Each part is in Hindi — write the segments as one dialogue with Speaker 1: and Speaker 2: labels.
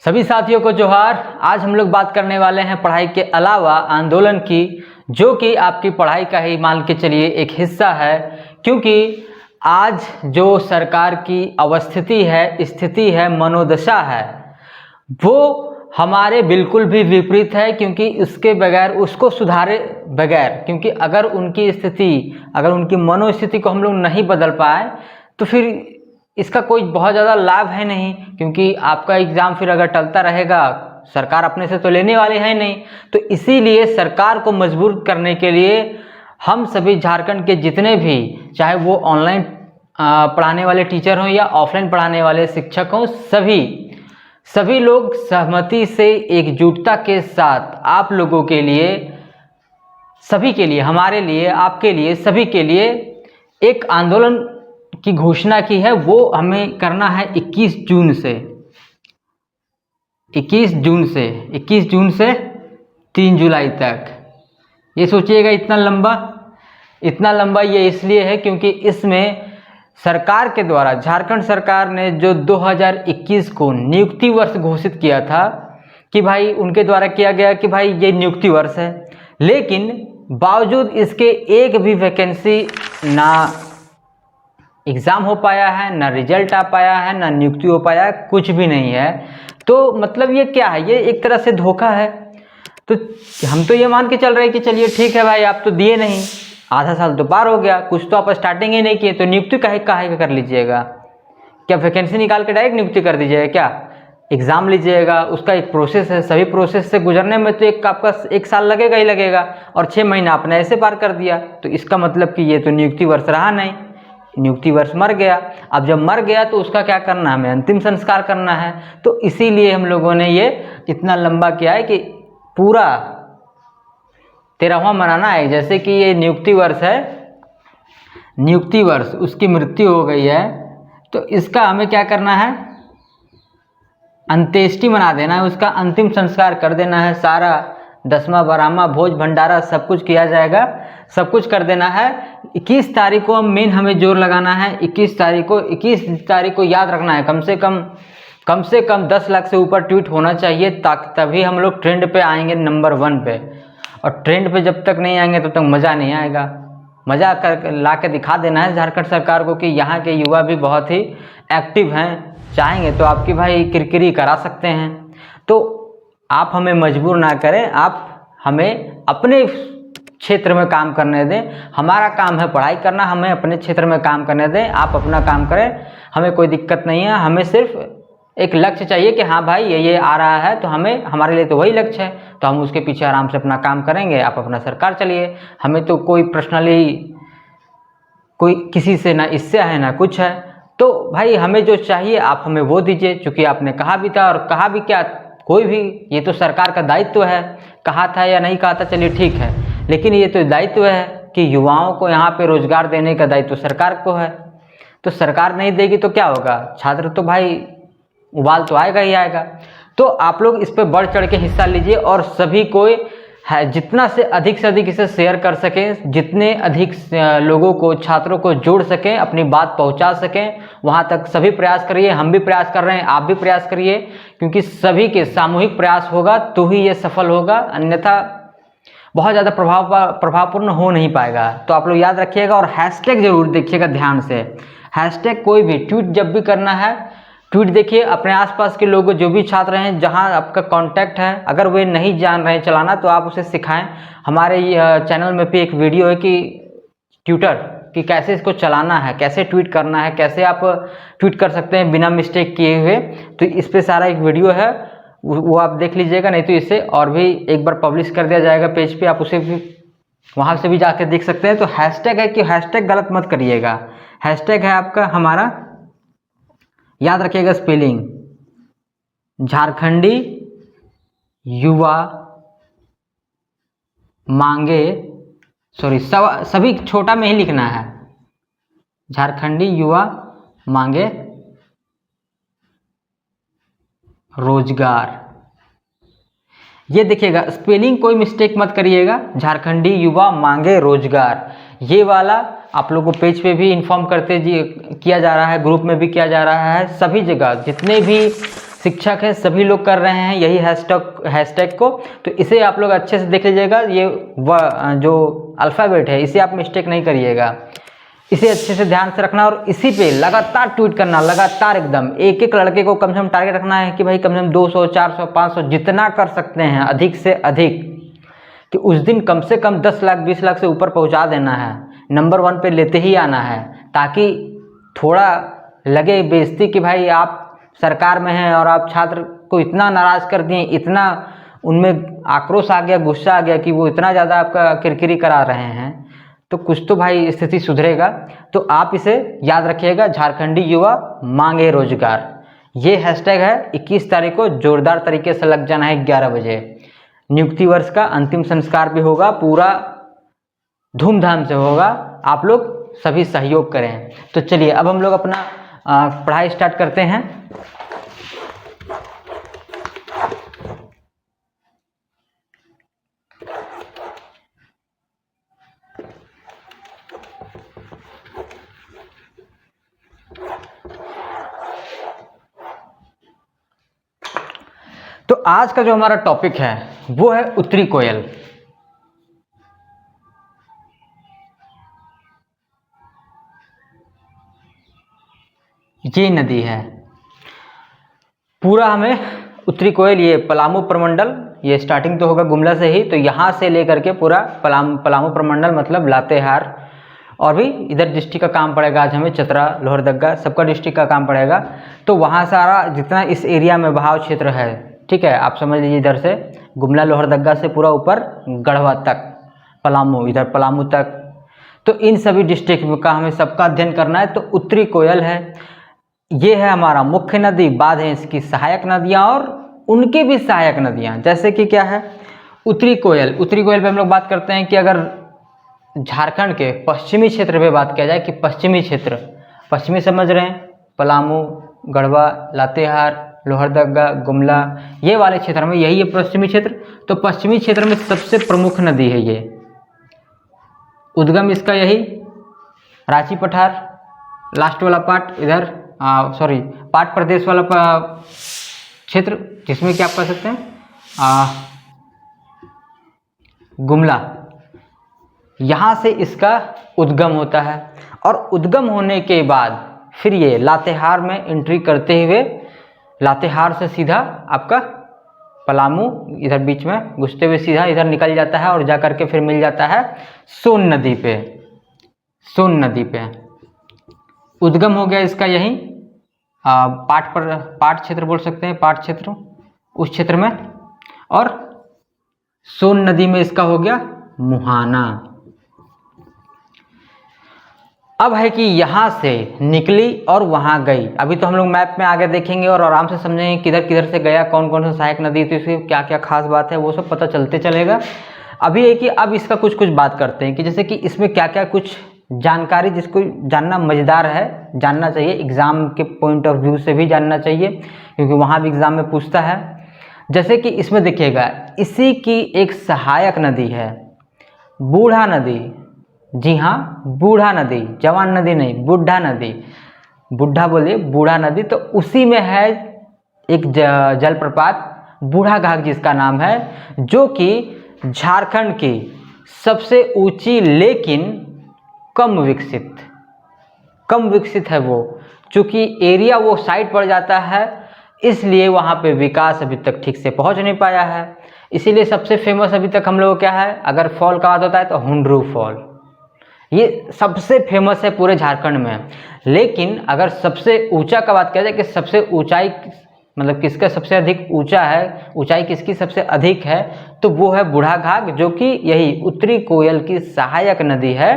Speaker 1: सभी साथियों को जोहार। आज हम लोग बात करने वाले हैं पढ़ाई के अलावा आंदोलन की, जो कि आपकी पढ़ाई का ही मान के चलिए एक हिस्सा है। क्योंकि आज जो सरकार की अवस्थिति है, स्थिति है, मनोदशा है, वो हमारे बिल्कुल भी विपरीत है। क्योंकि उसके बगैर, उसको सुधारे बगैर, क्योंकि अगर उनकी स्थिति, अगर उनकी मनोस्थिति को हम लोग नहीं बदल पाए तो फिर इसका कोई बहुत ज़्यादा लाभ है नहीं। क्योंकि आपका एग्ज़ाम फिर अगर टलता रहेगा, सरकार अपने से तो लेने वाली है नहीं। तो इसीलिए सरकार को मजबूर करने के लिए हम सभी झारखंड के जितने भी, चाहे वो ऑनलाइन पढ़ाने वाले टीचर हों या ऑफलाइन पढ़ाने वाले शिक्षक हों, सभी लोग सहमति से, एकजुटता के साथ आप लोगों के लिए, सभी के लिए, हमारे लिए, आपके लिए, सभी के लिए एक आंदोलन की घोषणा की है। वो हमें करना है 21 जून से 21 जून से 3 जुलाई तक। ये सोचिएगा इतना लंबा ये इसलिए है क्योंकि इसमें सरकार के द्वारा, झारखंड सरकार ने जो 2021 को नियुक्ति वर्ष घोषित किया था कि भाई, उनके द्वारा किया गया कि भाई ये नियुक्ति वर्ष है, लेकिन बावजूद इसके एक भी वैकेंसी ना एग्ज़ाम हो पाया है, ना रिजल्ट आ पाया है, ना नियुक्ति हो पाया है, कुछ भी नहीं है। तो मतलब ये क्या है? ये एक तरह से धोखा है। तो हम तो ये मान के चल रहे हैं कि चलिए ठीक है भाई, आप तो दिए नहीं, आधा साल तो पार हो गया, कुछ तो आप स्टार्टिंग ही नहीं किए, तो नियुक्ति काहे का कर लीजिएगा? क्या वैकेंसी निकाल के डायरेक्ट नियुक्ति कर दीजिएगा? क्या एग्ज़ाम लीजिएगा? उसका एक प्रोसेस है, सभी प्रोसेस से गुजरने में तो आपका 1 साल लगेगा ही लगेगा, और 6 महीना आपने ऐसे पार कर दिया। तो इसका मतलब कि ये तो नियुक्ति वर्ष रहा नहीं, नियुक्ति वर्ष मर गया। अब जब मर गया तो उसका क्या करना है? हमें अंतिम संस्कार करना है। तो इसीलिए हम लोगों ने ये इतना लंबा किया है कि पूरा 13वां मनाना है। जैसे कि ये नियुक्ति वर्ष है, नियुक्ति वर्ष, उसकी मृत्यु हो गई है, तो इसका हमें क्या करना है? अंत्येष्टि मना देना है, उसका अंतिम संस्कार कर देना है। सारा 10वां 12वां भोज भंडारा सब कुछ किया जाएगा, सब कुछ कर देना है। 21 तारीख को हमें जोर लगाना है। 21 तारीख को याद रखना है। कम से कम 10 लाख से ऊपर ट्वीट होना चाहिए, ताकि तभी हम लोग ट्रेंड पे आएंगे, नंबर 1 पे। और ट्रेंड पे जब तक नहीं आएंगे तब तक मज़ा नहीं आएगा। मज़ा कर ला के दिखा देना है झारखंड सरकार को कि यहाँ के युवा भी बहुत ही एक्टिव हैं, चाहेंगे तो आपकी भाई किरकिरी करा सकते हैं। तो आप हमें मजबूर ना करें, आप हमें अपने क्षेत्र में काम करने दें। हमारा काम है पढ़ाई करना, हमें अपने क्षेत्र में काम करने दें। आप अपना काम करें, हमें कोई दिक्कत नहीं है। हमें सिर्फ एक लक्ष्य चाहिए कि हाँ भाई, ये आ रहा है, तो हमारे लिए तो वही लक्ष्य है, तो हम उसके पीछे आराम से अपना काम करेंगे। आप अपना सरकार चलिए, हमें तो कोई पर्सनली कोई किसी से ना इससे है ना कुछ है। तो भाई, हमें जो चाहिए आप हमें वो दीजिए। चूँकि आपने कहा भी था, और कहा भी क्या, कोई भी, ये तो सरकार का दायित्व है। कहा था या नहीं कहा था, चलिए ठीक है, लेकिन ये तो दायित्व है कि युवाओं को यहाँ पे रोजगार देने का दायित्व सरकार को है। तो सरकार नहीं देगी तो क्या होगा? छात्र तो भाई उबाल तो आएगा ही आएगा। तो आप लोग इस पर बढ़ चढ़ के हिस्सा लीजिए, और सभी को है जितना से अधिक इसे शेयर कर सकें, जितने अधिक लोगों को, छात्रों को जोड़ सकें, अपनी बात पहुंचा सकें, वहां तक सभी प्रयास करिए। हम भी प्रयास कर रहे हैं, आप भी प्रयास करिए, क्योंकि सभी के सामूहिक प्रयास होगा तो ही ये सफल होगा, अन्यथा बहुत ज़्यादा प्रभावपूर्ण हो नहीं पाएगा। तो आप लोग याद रखिएगा, और हैशटैग जरूर देखिएगा ध्यान से। हैशटैग कोई भी ट्वीट जब भी करना है, ट्वीट देखिए, अपने आसपास के लोग, जो भी छात्र हैं, जहां आपका कांटेक्ट है, अगर वे नहीं जान रहे हैं चलाना तो आप उसे सिखाएं। हमारे चैनल में भी एक वीडियो है कि ट्विटर कि कैसे इसको चलाना है, कैसे ट्वीट करना है, कैसे आप ट्वीट कर सकते हैं बिना मिस्टेक किए हुए। तो इस पर सारा एक वीडियो है, वो आप देख लीजिएगा। नहीं तो इसे और भी एक बार पब्लिश कर दिया जाएगा पेज पे, आप उसे भी वहाँ से भी जाकर देख सकते हैं। तो हैशटैग है कि हैशटैग गलत मत करिएगा। हैशटैग है आपका, हमारा, याद रखिएगा स्पेलिंग, झारखंडी युवा मांगे, सभी छोटा में ही लिखना है, झारखंडी युवा मांगे रोजगार। ये देखिएगा, स्पेलिंग कोई मिस्टेक मत करिएगा, झारखंडी युवा मांगे रोजगार। ये वाला आप लोगों को पेज पे भी इन्फॉर्म किया जा रहा है, ग्रुप में भी किया जा रहा है, सभी जगह जितने भी शिक्षक है, सभी लोग कर रहे हैं यही हैशटैग को। तो इसे आप लोग अच्छे से देख लीजिएगा, ये जो अल्फ़ाबेट है इसे आप मिस्टेक नहीं करिएगा, इसे अच्छे से ध्यान से रखना और इसी पे लगातार ट्वीट करना, लगातार एकदम एक एक लड़के को कम से कम टारगेट रखना है कि भाई कम से कम 200 400 500 जितना कर सकते हैं अधिक से अधिक, कि उस दिन कम से कम 10 लाख 20 लाख से ऊपर पहुंचा देना है, नंबर 1 पे लेते ही आना है, ताकि थोड़ा लगे बेइज्जती कि भाई आप सरकार में हैं और आप छात्र को इतना नाराज़ कर दिए, इतना उनमें आक्रोश आ गया, गुस्सा आ गया कि वो इतना ज़्यादा आपका किरकिरी करा रहे हैं, तो कुछ तो भाई स्थिति सुधरेगा। तो आप इसे याद रखिएगा, झारखंडी युवा मांगे रोजगार, ये हैशटैग है। 21 तारीख को जोरदार तरीके से लग जाना है 11 बजे। नियुक्ति वर्ष का अंतिम संस्कार भी होगा, पूरा धूमधाम से होगा, आप लोग सभी सहयोग करें। तो चलिए अब हम लोग अपना पढ़ाई स्टार्ट करते हैं। तो आज का जो हमारा टॉपिक है वो है उत्तरी कोयल। ये नदी है, पूरा हमें उत्तरी कोयल, ये पलामू प्रमंडल, ये स्टार्टिंग तो होगा गुमला से ही, तो यहाँ से लेकर के पूरा पलामू प्रमंडल मतलब लातेहार, और भी इधर डिस्ट्रिक्ट का काम पड़ेगा आज हमें, चतरा, लोहरदगा, सबका डिस्ट्रिक्ट का काम पड़ेगा। तो वहाँ सारा जितना इस एरिया में बहाव क्षेत्र है, ठीक है, आप समझ लीजिए, इधर से गुमला लोहरदगा से पूरा ऊपर गढ़वा तक, पलामू, इधर पलामू तक, तो इन सभी डिस्ट्रिक्ट का हमें सबका अध्ययन करना है। तो उत्तरी कोयल है, ये है हमारा मुख्य नदी, बाद है इसकी सहायक नदियाँ और उनके भी सहायक नदियाँ, जैसे कि क्या है उत्तरी कोयल। उत्तरी कोयल पे हम लोग बात करते हैं कि अगर झारखंड के पश्चिमी क्षेत्र पे बात किया जाए कि पश्चिमी क्षेत्र, पश्चिमी समझ रहे हैं, पलामू, गढ़वा, लातेहार, लोहरदगा, गुमला, ये वाले क्षेत्र में यही है पश्चिमी क्षेत्र। तो पश्चिमी क्षेत्र में सबसे प्रमुख नदी है ये, उद्गम इसका यही रांची पठार, लास्ट वाला पार्ट इधर पाट प्रदेश वाला क्षेत्र, जिसमें क्या आप कह सकते हैं गुमला, यहाँ से इसका उद्गम होता है। और उद्गम होने के बाद फिर ये लातेहार में एंट्री करते हुए, लातेहार से सीधा आपका पलामू इधर बीच में घुसते हुए सीधा इधर निकल जाता है और जा करके फिर मिल जाता है सोन नदी पे। सोन नदी पे उद्गम हो गया इसका यहीं पाट क्षेत्र बोल सकते हैं, पाट क्षेत्र उस क्षेत्र में, और सोन नदी में इसका हो गया मुहाना। अब है कि यहाँ से निकली और वहाँ गई। अभी तो हम लोग मैप में आगे देखेंगे और आराम से समझेंगे किधर किधर से गया, कौन कौन सा सहायक नदी थी, इसकी क्या क्या खास बात है, वो सब पता चलते चलेगा। अभी है कि अब इसका कुछ बात करते हैं कि जैसे कि इसमें क्या क्या कुछ जानकारी जिसको जानना मज़ेदार है, जानना चाहिए, एग्ज़ाम के पॉइंट ऑफ व्यू से भी जानना चाहिए, क्योंकि वहाँ भी एग्ज़ाम में पूछता है। जैसे कि इसमें देखिएगा, इसी की एक सहायक नदी है बूढ़ा नदी। जी हाँ, बूढ़ा नदी, जवान नदी नहीं, बूढ़ा नदी, बूढ़ा बोलिए, बूढ़ा नदी। तो उसी में है एक जलप्रपात बूढ़ा घाघ जिसका नाम है, जो कि झारखंड की सबसे ऊंची लेकिन कम विकसित है वो, चूँकि एरिया वो साइड पड़ जाता है, इसलिए वहाँ पे विकास अभी तक ठीक से पहुँच नहीं पाया है। इसीलिए सबसे फेमस अभी तक हम लोग क्या है, अगर फॉल का बात होता है तो हुंड्रू फॉल, ये सबसे फेमस है पूरे झारखंड में। लेकिन अगर सबसे ऊंचा का बात किया जाए कि सबसे ऊंचाई मतलब किसका सबसे अधिक ऊंचा है, ऊंचाई किसकी सबसे अधिक है, तो वो है बूढ़ा घाघ, जो कि यही उत्तरी कोयल की सहायक नदी है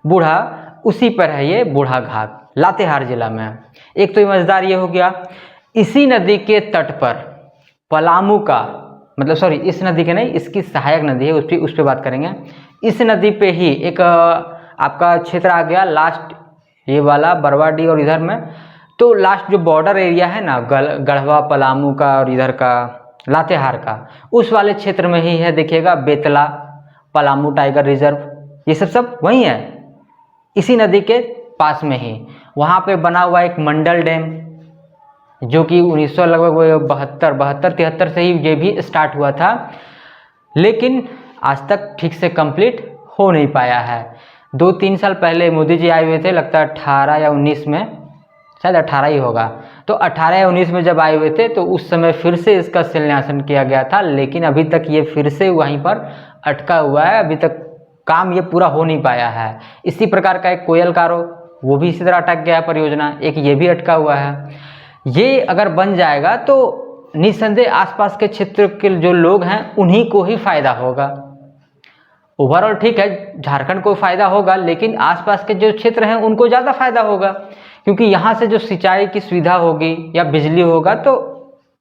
Speaker 1: बूढ़ा, उसी पर है ये बूढ़ा घाघ, लातेहार जिला में। एक तो मजेदार ये हो गया, इसी नदी के तट पर पलामू का मतलब इस नदी के नहीं, इसकी सहायक नदी है, उस पर बात करेंगे। इस नदी पे ही एक आपका क्षेत्र आ गया लास्ट, ये वाला बरवाडी और इधर में, तो लास्ट जो बॉर्डर एरिया है ना गढ़वा पलामू का और इधर का लातेहार का, उस वाले क्षेत्र में ही है, देखिएगा बेतला, पलामू टाइगर रिजर्व, ये सब वहीं है, इसी नदी के पास में ही। वहाँ पे बना हुआ एक मंडल डैम, जो कि 1900 लगभग 72-73 से ही ये भी स्टार्ट हुआ था, लेकिन आज तक ठीक से कंप्लीट हो नहीं पाया है। 2-3 साल पहले मोदी जी आए हुए थे, लगता है 18 या 19 में, शायद 18 ही होगा। तो 18 या 19 में जब आए हुए थे तो उस समय फिर से इसका शिलान्यासन किया गया था, लेकिन अभी तक ये फिर से वहीं पर अटका हुआ है, अभी तक काम ये पूरा हो नहीं पाया है। इसी प्रकार का एक कोयल कारो, वो भी इसी तरह अटक गया है परियोजना, एक ये भी अटका हुआ है। ये अगर बन जाएगा तो निस्संदेह आसपास के क्षेत्र के जो लोग हैं उन्हीं को ही फायदा होगा। ओवरऑल ठीक है, झारखंड को फायदा होगा, लेकिन आसपास के जो क्षेत्र हैं उनको ज़्यादा फायदा होगा, क्योंकि यहाँ से जो सिंचाई की सुविधा होगी या बिजली होगा तो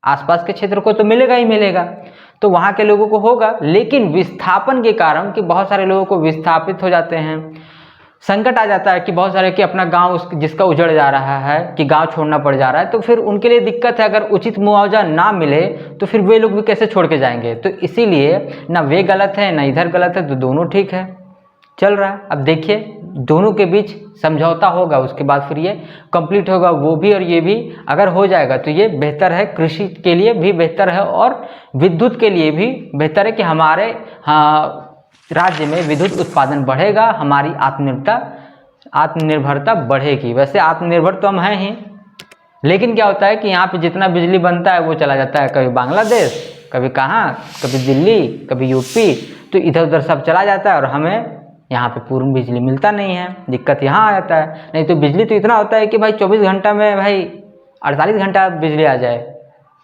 Speaker 1: आसपास के क्षेत्र को तो मिलेगा ही मिलेगा, तो वहाँ के लोगों को होगा। लेकिन विस्थापन के कारण कि बहुत सारे लोगों को विस्थापित हो जाते हैं, संकट आ जाता है कि बहुत सारे कि अपना गांव जिसका उजड़ जा रहा है कि गांव छोड़ना पड़ जा रहा है, तो फिर उनके लिए दिक्कत है। अगर उचित मुआवजा ना मिले तो फिर वे लोग भी कैसे छोड़ के जाएंगे। तो इसीलिए ना वे गलत है ना इधर गलत है, तो दोनों ठीक है, चल रहा है। अब देखिए दोनों के बीच समझौता होगा, उसके बाद फिर ये कंप्लीट होगा, वो भी और ये भी अगर हो जाएगा तो ये बेहतर है, कृषि के लिए भी बेहतर है और विद्युत के लिए भी बेहतर है कि हमारे राज्य में विद्युत उत्पादन बढ़ेगा, हमारी आत्मनिर्भरता बढ़ेगी। वैसे आत्मनिर्भर तो हम हैं ही, लेकिन क्या होता है कि यहाँ पे जितना बिजली बनता है वो चला जाता है कभी बांग्लादेश, कभी कहाँ, कभी दिल्ली, कभी यूपी, तो इधर उधर सब चला जाता है और हमें यहाँ पे पूर्ण बिजली मिलता नहीं है। दिक्कत यहाँ आ जाता है। नहीं तो बिजली तो इतना होता है कि भाई 24 घंटा में भाई 48 घंटा बिजली आ जाए।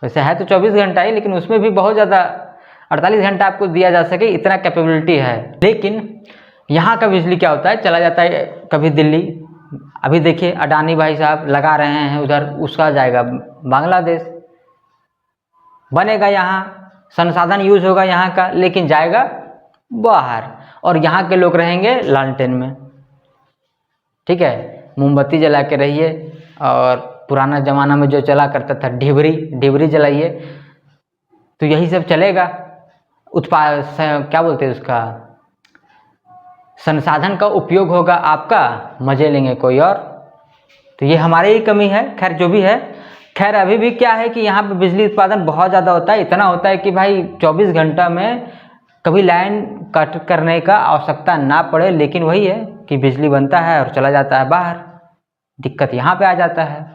Speaker 1: वैसे है तो 24 घंटा ही, लेकिन उसमें भी बहुत ज़्यादा 48 घंटा आपको दिया जा सके इतना कैपेबिलिटी है। लेकिन यहाँ का बिजली क्या होता है, चला जाता है कभी दिल्ली। अभी देखिए अडानी भाई साहब लगा रहे हैं उधर, उसका जाएगा बांग्लादेश, बनेगा यहाँ, संसाधन यूज होगा यहाँ का, लेकिन जाएगा बाहर, और यहाँ के लोग रहेंगे लालटेन में। ठीक है, मोमबत्ती जला के रहिए, और पुराना ज़माना में जो चला करता था ढिबरी जलाइए, तो यही सब चलेगा। उत्पाद क्या बोलते हैं उसका, संसाधन का उपयोग होगा आपका, मजे लेंगे कोई और। तो ये हमारे ही कमी है। खैर जो भी है, खैर अभी भी क्या है कि यहाँ पे बिजली उत्पादन बहुत ज़्यादा होता है, इतना होता है कि भाई 24 घंटा में कभी लाइन कट करने का आवश्यकता ना पड़े, लेकिन वही है कि बिजली बनता है और चला जाता है बाहर। दिक्कत यहाँ पे आ जाता है।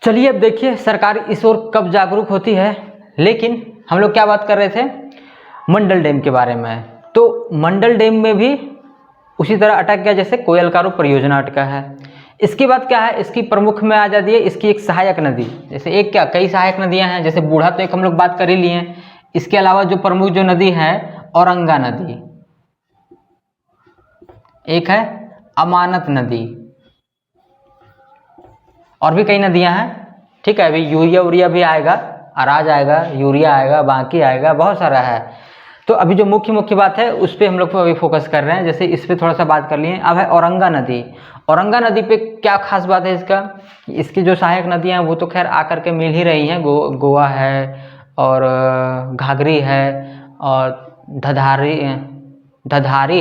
Speaker 1: चलिए अब देखिए सरकार इस ओर कब जागरूक होती है। लेकिन हम लोग क्या बात कर रहे थे, मंडल डैम के बारे में। तो मंडल डैम में भी उसी तरह अटक गया जैसे कोयल कारो परियोजना अटका है। इसके बाद क्या है, इसकी प्रमुख में आ जाती है इसकी एक सहायक नदी। जैसे एक क्या, कई सहायक नदियां हैं, जैसे बूढ़ा तो एक हम लोग बात कर ही लिए हैं। इसके अलावा जो प्रमुख जो नदी है औरंगा नदी, एक है अमानत नदी, और भी कई नदियां हैं। ठीक है, अभी यूरिया भी आएगा, अराज आएगा, यूरिया आएगा, बाकी आएगा, बहुत सारा है। तो अभी जो मुख्य बात है उस पर हम लोग अभी फोकस कर रहे हैं। जैसे इस पर थोड़ा सा बात कर लिए। अब है औरंगा नदी। औरंगा नदी पे क्या खास बात है इसका, इसकी जो सहायक नदियां हैं वो तो खैर आकर के मिल ही रही हैं। गोवा है और घाघरी है और धधारी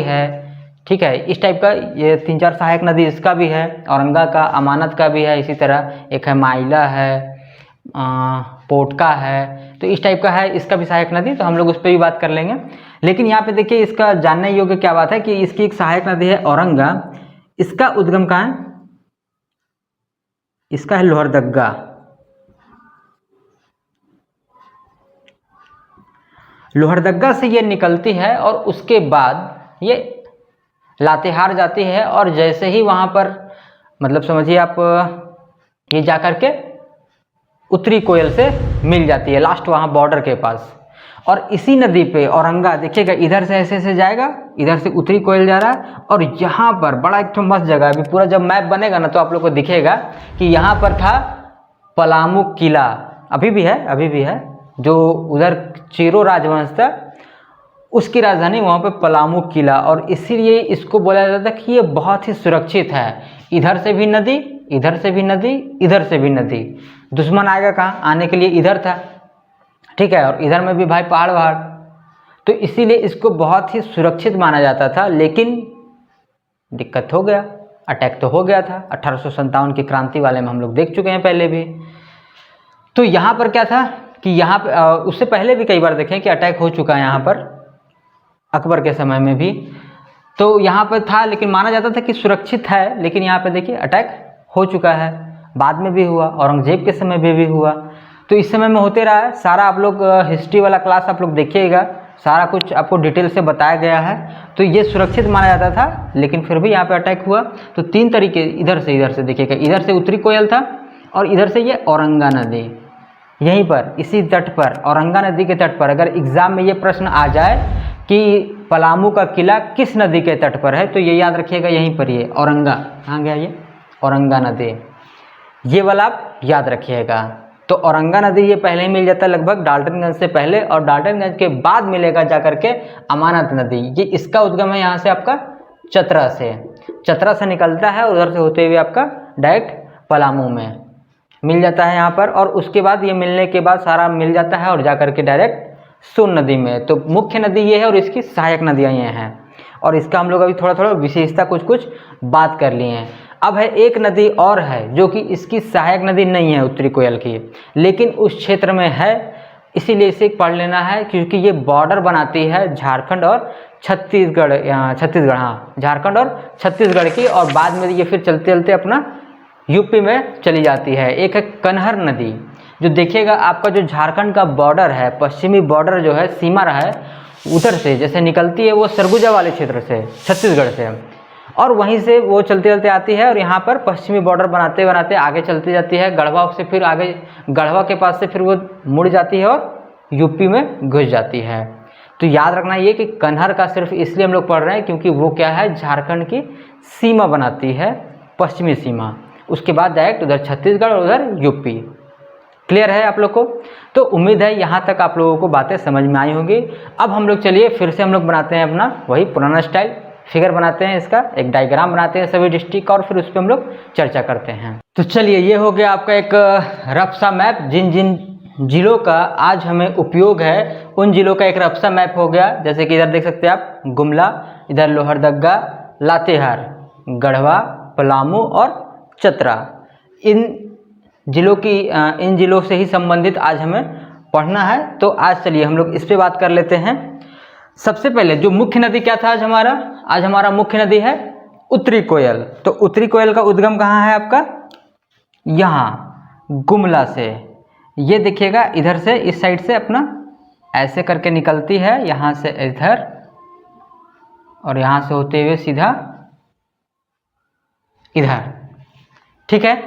Speaker 1: है। ठीक है, इस टाइप का ये 3-4 सहायक नदी इसका भी है, औरंगा का, अमानत का भी है। इसी तरह एक है माइला है, पोटका है, तो इस टाइप का है इसका भी सहायक नदी। तो हम लोग उस पर भी बात कर लेंगे। लेकिन यहाँ पे देखिए इसका जानने योग्य क्या बात है कि इसकी एक सहायक नदी है औरंगा। इसका उद्गम कहाँ है, इसका है लोहरदग्गा। लोहरदग्गा से ये निकलती है और उसके बाद ये लातेहार जाती है, और जैसे ही वहाँ पर मतलब समझिए आप ये जा कर के उत्तरी कोयल से मिल जाती है लास्ट वहाँ बॉर्डर के पास। और इसी नदी पे औरंगा देखिएगा इधर से ऐसे जाएगा, इधर से उत्तरी कोयल जा रहा है, और यहाँ पर बड़ा एक मस्त जगह है। अभी पूरा जब मैप बनेगा ना तो आप लोग को दिखेगा कि यहाँ पर था पलामू किला, अभी भी है, जो उधर चेरो राजवंश था उसकी राजधानी वहाँ पे पलामू किला। और इसीलिए इसको बोला जाता है कि ये बहुत ही सुरक्षित है। इधर से भी नदी, इधर से भी नदी, इधर से भी नदी। दुश्मन आएगा कहाँ, आने के लिए इधर था। ठीक है, और इधर में भी भाई पहाड़, तो इसीलिए इसको बहुत ही सुरक्षित माना जाता था। लेकिन दिक्कत हो गया, अटैक तो हो गया था 1857 की क्रांति वाले में, हम लोग देख चुके हैं पहले भी। तो यहाँ पर क्या था कि यहाँ पर उससे पहले भी कई बार देखें कि अटैक हो चुका है यहाँ पर, अकबर के समय में भी। तो यहाँ पर था, लेकिन माना जाता था कि सुरक्षित है, लेकिन यहाँ पर देखिए अटैक हो चुका है, बाद में भी हुआ, औरंगजेब के समय में भी हुआ। तो इस समय में होते रहा है। सारा आप लोग हिस्ट्री वाला क्लास आप लोग देखिएगा, सारा कुछ आपको डिटेल से बताया गया है। तो ये सुरक्षित माना जाता था, लेकिन फिर भी यहाँ पे अटैक हुआ। तो 3 तरीके, इधर से देखिएगा, इधर से उत्तरी कोयल था और इधर से ये औरंगा नदी, यहीं पर इसी तट पर, औरंगा नदी के तट पर। अगर एग्ज़ाम में ये प्रश्न आ जाए कि पलामू का किला किस नदी के तट पर है, तो ये याद रखिएगा, यहीं पर ये औरंगा, कहाँ गया ये, औरंगा नदी, ये वाला आप याद रखिएगा। तो औरंगा नदी ये पहले ही मिल जाता है लगभग डाल्टनगंज से पहले, और डाल्टनगंज के बाद मिलेगा जाकर के अमानत नदी। ये इसका उद्गम है यहाँ से आपका चतरा से निकलता है, उधर से होते हुए आपका डायरेक्ट पलामू में मिल जाता है यहाँ पर। और उसके बाद ये मिलने के बाद सारा मिल जाता है और जाकर के डायरेक्ट सोन नदी में। तो मुख्य नदी ये है और इसकी सहायक नदियाँ ये हैं, और इसका हम लोग अभी थोड़ा थोड़ा विशेषता कुछ बात कर लिए हैं। अब है एक नदी और है जो कि इसकी सहायक नदी नहीं है उत्तरी कोयल की, लेकिन उस क्षेत्र में है, इसीलिए इसे पढ़ लेना है, क्योंकि ये बॉर्डर बनाती है झारखंड और छत्तीसगढ़, हाँ, झारखंड और छत्तीसगढ़ की, और बाद में ये फिर चलते चलते अपना यूपी में चली जाती है। एक है कन्हर नदी, जो देखिएगा आपका जो झारखंड का बॉर्डर है, पश्चिमी बॉर्डर जो है, सीमा रहा है, उधर से जैसे निकलती है वो सरगुजा वाले क्षेत्र से, छत्तीसगढ़ से, और वहीं से वो चलते चलते आती है और यहाँ पर पश्चिमी बॉर्डर बनाते बनाते आगे चलती जाती है गढ़वा से, फिर आगे गढ़वा के पास से फिर वो मुड़ जाती है और यूपी में घुस जाती है। तो याद रखना ये कि कन्हर का सिर्फ इसलिए हम लोग पढ़ रहे हैं क्योंकि वो क्या है, झारखंड की सीमा बनाती है, पश्चिमी सीमा, उसके बाद डायरेक्ट उधर छत्तीसगढ़ और उधर यूपी। क्लियर है आप लोग को? तो उम्मीद है यहाँ तक आप लोगों को बातें समझ में आई होंगी। अब हम लोग चलिए फिर से हम लोग बनाते हैं अपना वही पुराना स्टाइल, फिगर बनाते हैं, इसका एक डायग्राम बनाते हैं सभी डिस्ट्रिक्ट का, और फिर उस पर हम लोग चर्चा करते हैं। तो चलिए, ये हो गया आपका एक रफ सा मैप, जिन जिन जिलों का आज हमें उपयोग है उन जिलों का एक रफ सा मैप हो गया। जैसे कि इधर देख सकते हैं आप गुमला, इधर लोहरदगा, लातेहार, गढ़वा, पलामू और चतरा। इन जिलों से ही संबंधित आज हमें पढ़ना है। तो आज चलिए हम लोग इस पे बात कर लेते हैं। सबसे पहले जो मुख्य नदी क्या था आज हमारा मुख्य नदी है उत्तरी कोयल। तो उत्तरी कोयल का उद्गम कहाँ है आपका, यहाँ गुमला से। ये देखिएगा इधर से, इस साइड से अपना ऐसे करके निकलती है, यहाँ से इधर और यहाँ से होते हुए सीधा इधर। ठीक है,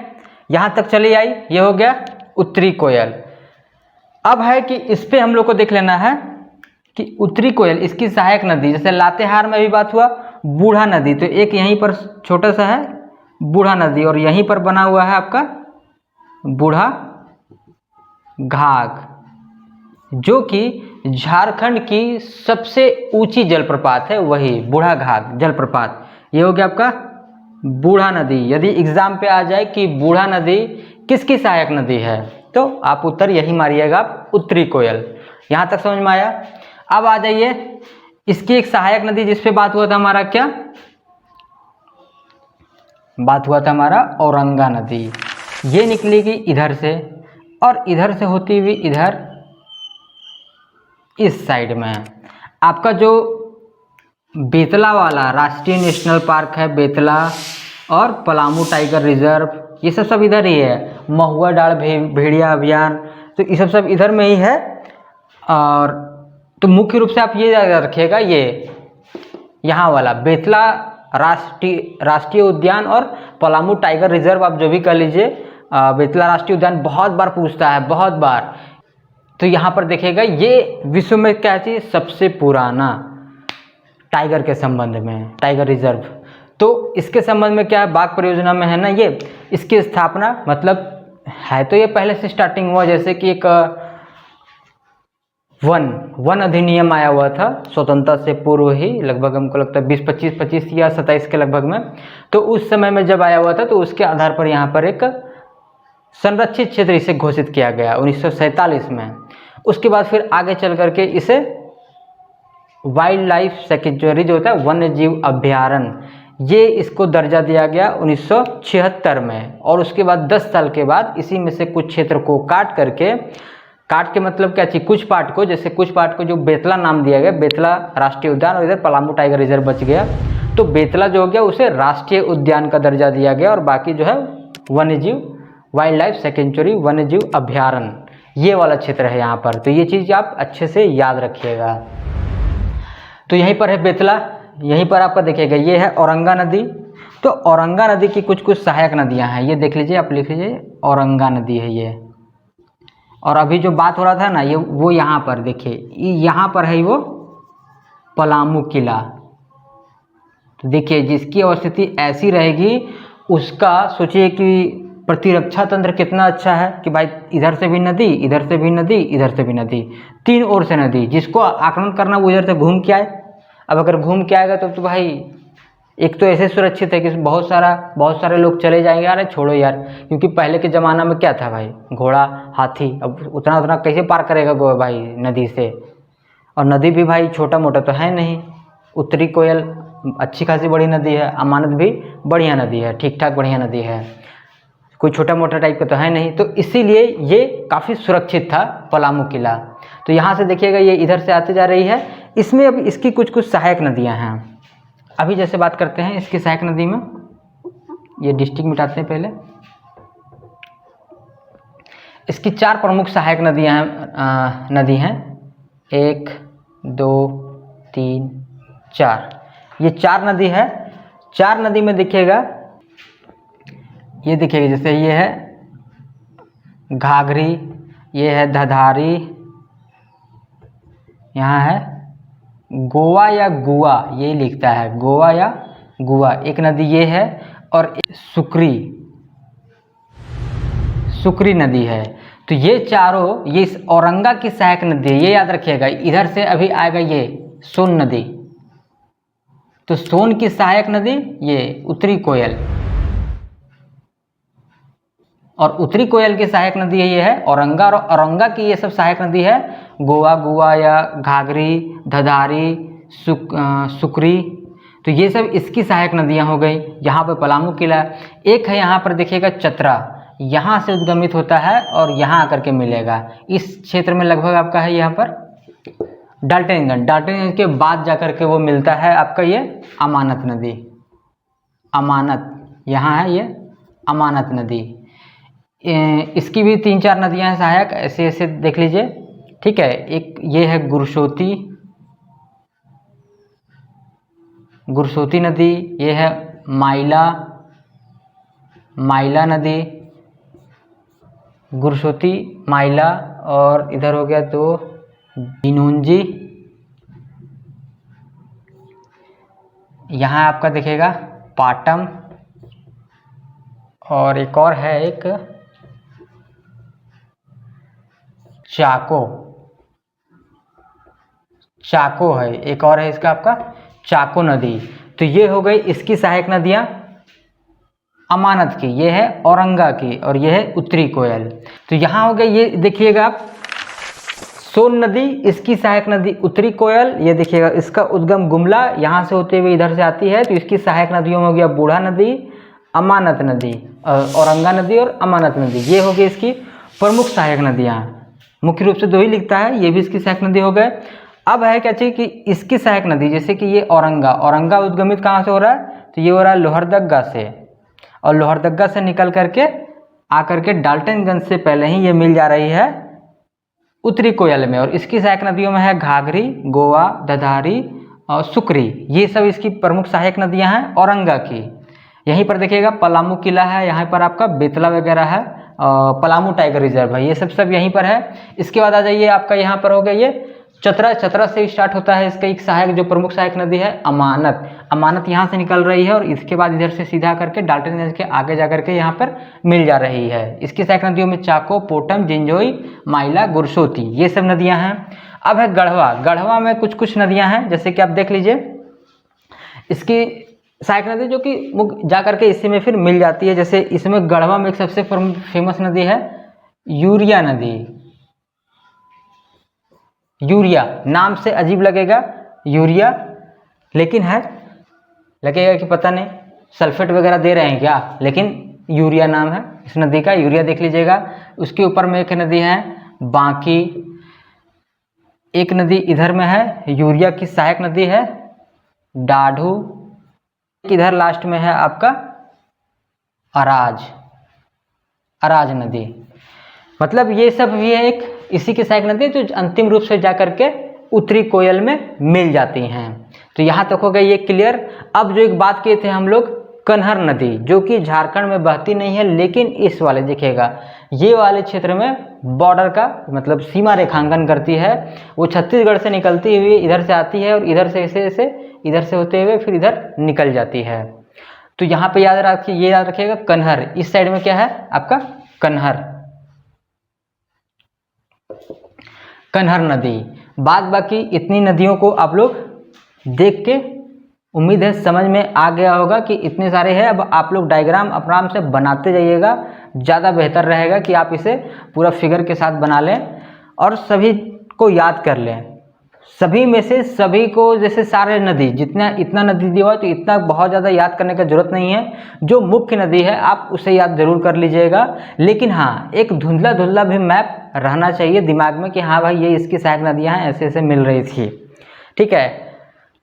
Speaker 1: यहाँ तक चली आई, ये हो गया उत्तरी कोयल। अब है कि इस पे हम लोग को देख लेना है कि उत्तरी कोयल, इसकी सहायक नदी, जैसे लातेहार में भी बात हुआ बूढ़ा नदी, तो एक यहीं पर छोटा सा है बूढ़ा नदी, और यहीं पर बना हुआ है आपका बूढ़ा घाघ, जो कि झारखंड की सबसे ऊंची जलप्रपात है, वही बूढ़ा घाघ जलप्रपात। ये हो गया आपका बूढ़ा नदी। यदि एग्जाम पे आ जाए कि बूढ़ा नदी किसकी सहायक नदी है, तो आप उत्तर यही मारिएगा, उत्तरी कोयल। यहाँ तक समझ में आया? अब आ जाइए, इसकी एक सहायक नदी जिस पे बात हुआ था हमारा, क्या बात हुआ था हमारा, औरंगा नदी। ये निकलेगी इधर से और इधर से होती हुई इधर इस साइड में। आपका जो बेतला वाला राष्ट्रीय नेशनल पार्क है, बेतला और पलामू टाइगर रिजर्व, ये सब इधर ही है। महुआ डाल भेड़िया अभियान, तो ये सब इधर में ही है। और तो मुख्य रूप से आप ये याद रखिएगा, ये यहाँ वाला बेतला राष्ट्रीय उद्यान और पलामू टाइगर रिजर्व, आप जो भी कर लीजिए। बेतला राष्ट्रीय उद्यान बहुत बार पूछता है, बहुत बार। तो यहाँ पर देखिएगा, ये विश्व में क्या चीज़ सबसे पुराना टाइगर के संबंध में, टाइगर रिजर्व। तो इसके संबंध में क्या है, बाघ परियोजना में है ना ये। इसकी स्थापना मतलब है तो ये पहले से स्टार्टिंग हुआ, जैसे कि एक वन अधिनियम आया हुआ था स्वतंत्रता से पूर्व ही, लगभग हमको लगता है 25 या 27 के लगभग में। तो उस समय में जब आया हुआ था, तो उसके आधार पर यहाँ पर एक संरक्षित क्षेत्र इसे घोषित किया गया 1947 में। उसके बाद फिर आगे चल करके इसे वाइल्ड लाइफ सेंचुरी जो होता है, वन्य जीव अभ्यारण्य, ये इसको दर्जा दिया गया 1976 में। और उसके बाद 10 साल के बाद इसी में से कुछ क्षेत्र को काट के मतलब क्या चीज़, कुछ पार्ट को, जैसे कुछ पार्ट को जो बेतला नाम दिया गया, बेतला राष्ट्रीय उद्यान, और इधर पलामू टाइगर रिजर्व बच गया, तो बेतला जो हो गया उसे राष्ट्रीय उद्यान का दर्जा दिया गया, और बाकी जो है वन्यजीव वाइल्ड लाइफ सेंचुरी, वन्यजीव अभ्यारण्य, ये वाला क्षेत्र है यहाँ पर। तो ये चीज़ आप अच्छे से याद रखिएगा। तो यहीं पर है बेतला, यहीं पर आपका देखिएगा ये है औरंगा नदी। तो औरंगा नदी की कुछ कुछ सहायक नदियाँ हैं, ये देख लीजिए, आप लिख लीजिए, औरंगा नदी है ये। और अभी जो बात हो रहा था ना, ये वो यहाँ पर देखिए, यहाँ पर है वो पलामू किला। तो देखिए जिसकी अवस्थिति ऐसी रहेगी उसका सोचिए कि प्रतिरक्षा तंत्र कितना अच्छा है कि भाई इधर से भी नदी, इधर से भी नदी, इधर से भी नदी, तीन ओर से नदी, जिसको आक्रमण करना वो इधर से घूम के आए। अब अगर घूम के आएगा तो भाई एक तो ऐसे सुरक्षित है कि बहुत सारे लोग चले जाएंगे, अरे छोड़ो यार, क्योंकि पहले के ज़माना में क्या था भाई, घोड़ा हाथी, अब उतना कैसे पार करेगा भाई नदी से। और नदी भी भाई छोटा मोटा तो है नहीं, उत्तरी कोयल अच्छी खासी बड़ी नदी है, अमानत भी बढ़िया नदी है, ठीक ठाक बढ़िया नदी है, कोई छोटा मोटा टाइप का तो है नहीं। तो इसीलिए ये काफ़ी सुरक्षित था पलामू किला। तो यहाँ से देखिएगा ये इधर से आती जा रही है। इसमें अब इसकी कुछ कुछ सहायक नदियाँ हैं। अभी जैसे बात करते हैं इसकी सहायक नदी में, ये डिस्ट्रिक्ट मिटाते हैं पहले। इसकी 4 प्रमुख सहायक नदी हैं, 1 2 3 4, ये 4 नदी है। 4 नदी में देखिएगा, ये देखिएगा जैसे ये है घाघरी, ये है धधारी, यहाँ है गोवा या गुआ, ये लिखता है गोवा या गुआ, एक नदी ये है, और सुक्री नदी है। तो ये चारों, ये इस औरंगा की सहायक नदी है, ये याद रखिएगा। इधर से अभी आएगा ये सोन नदी, तो सोन की सहायक नदी ये उत्तरी कोयल, और उत्तरी कोयल की सहायक नदी ये है औरंगा, और औरंगा की ये सब सहायक नदी है गोवा, गुआ या घाघरी, धधारी, सुक्री। तो ये सब इसकी सहायक नदियाँ हो गई। यहाँ पर पलामू किला, एक है यहाँ पर देखिएगा चतरा, यहाँ से उद्गमित होता है और यहाँ आकर के मिलेगा। इस क्षेत्र में लगभग आपका है यहाँ पर डाल्टनगंज के बाद जाकर के वो मिलता है आपका ये अमानत नदी, अमानत यहाँ है ये अमानत नदी। इसकी भी 3-4 नदियाँ हैं सहायक, ऐसे ऐसे देख लीजिए, ठीक है। एक ये है गुरसोती नदी, ये है माइला नदी, गुरसोती, माइला, और इधर हो गया तो बिनोंजी, यहाँ आपका दिखेगा पाटम, और एक और है एक चाको है, एक और है इसका आपका चाको नदी। तो ये हो गई इसकी सहायक नदियाँ अमानत की, ये है औरंगा की, और ये है उत्तरी कोयल। तो यहाँ हो गई, ये देखिएगा आप सोन नदी, इसकी सहायक नदी उत्तरी कोयल, ये देखिएगा इसका उद्गम गुमला, यहाँ से होते हुए इधर से आती है। तो इसकी सहायक नदियों में हो गया बूढ़ा नदी, अमानत नदी, औरंगा नदी और अमानत नदी, ये हो गई इसकी प्रमुख सहायक नदियाँ। मुख्य रूप से 2 ही लिखता है, ये भी इसकी सहायक नदी हो गए। अब है क्या चाहिए कि इसकी सहायक नदी, जैसे कि ये औरंगा उद्गमित कहाँ से हो रहा है, तो ये हो रहा है लोहरदगा से, और लोहरदगा से निकल करके आकर के डाल्टनगंज से पहले ही ये मिल जा रही है उत्तरी कोयल में। और इसकी सहायक नदियों में है घाघरी, गोवा, धधारी और सुक्री, ये सब इसकी प्रमुख सहायक नदियां हैं औरंगा की। यहीं पर देखिएगा पलामू किला है, यहाँ पर आपका बेतला वगैरह है, पलामू टाइगर रिजर्व है, ये सब यहीं पर है। इसके बाद आ जाइए आपका यहाँ पर हो गया ये चतरा से स्टार्ट होता है इसका एक सहायक, जो प्रमुख सहायक नदी है अमानत यहाँ से निकल रही है, और इसके बाद इधर से सीधा करके डाल्टनगंज के आगे जा करके यहाँ पर मिल जा रही है। इसकी सहायक नदियों में चाको, पोटम, जिंजोई, माइला, गुरसोती, ये सब नदियाँ हैं। अब है गढ़वा में कुछ नदियाँ हैं, जैसे कि आप देख लीजिए इसकी सहायक नदी जो कि जा करके इसी में फिर मिल जाती है। जैसे इसमें गढ़वा में एक सबसे फेमस नदी है यूरिया नदी। यूरिया नाम से अजीब लगेगा यूरिया, लेकिन है लगेगा कि पता नहीं सल्फेट वगैरह दे रहे हैं क्या, लेकिन यूरिया नाम है इस नदी का, यूरिया देख लीजिएगा। उसके ऊपर में एक नदी है बांकी, एक नदी इधर में है यूरिया की सहायक नदी है डाढ़ू, इधर लास्ट में है आपका अराज नदी। मतलब ये सब भी है एक इसी की सहायक नदी जो अंतिम रूप से जाकर के उत्तरी कोयल में मिल जाती हैं। तो यहाँ तक हो गया ये क्लियर। अब जो एक बात किए थे हम लोग कन्हर नदी, जो कि झारखंड में बहती नहीं है, लेकिन इस वाले देखिएगा ये वाले क्षेत्र में बॉर्डर का मतलब सीमा रेखांकन करती है। वो छत्तीसगढ़ से निकलती हुई इधर से आती है और इधर से ऐसे इधर से होते हुए फिर इधर निकल जाती है। तो यहाँ पे याद रखिए, ये याद रखिएगा कन्हर, इस साइड में क्या है आपका कन्हर नदी। बाद बाकी इतनी नदियों को आप लोग देख के उम्मीद है समझ में आ गया होगा कि इतने सारे हैं। अब आप लोग डायग्राम आराम से बनाते जाइएगा, ज़्यादा बेहतर रहेगा कि आप इसे पूरा फिगर के साथ बना लें और सभी को याद कर लें। सभी में से सभी को जैसे सारे नदी इतना नदी दिया हुआ है तो इतना बहुत ज़्यादा याद करने का जरूरत नहीं है। जो मुख्य नदी है आप उसे याद जरूर कर लीजिएगा, लेकिन हाँ एक धुंधला धुंधला भी मैप रहना चाहिए दिमाग में कि हाँ भाई ये इसकी सहायक नदियाँ हैं, ऐसे ऐसे मिल रही थी। ठीक है,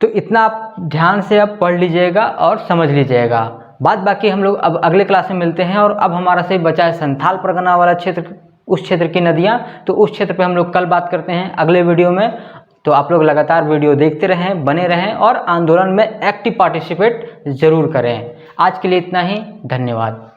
Speaker 1: तो इतना आप ध्यान से अब पढ़ लीजिएगा और समझ लीजिएगा। बाद बाकी हम लोग अब अगले क्लास में मिलते हैं। और अब हमारा से बचा है संथाल परगना वाला क्षेत्र, उस क्षेत्र की नदियाँ। तो उस क्षेत्र पे हम लोग कल बात करते हैं अगले वीडियो में। तो आप लोग लगातार वीडियो देखते रहें, बने रहें और आंदोलन में एक्टिव पार्टिसिपेट जरूर करें। आज के लिए इतना ही, धन्यवाद।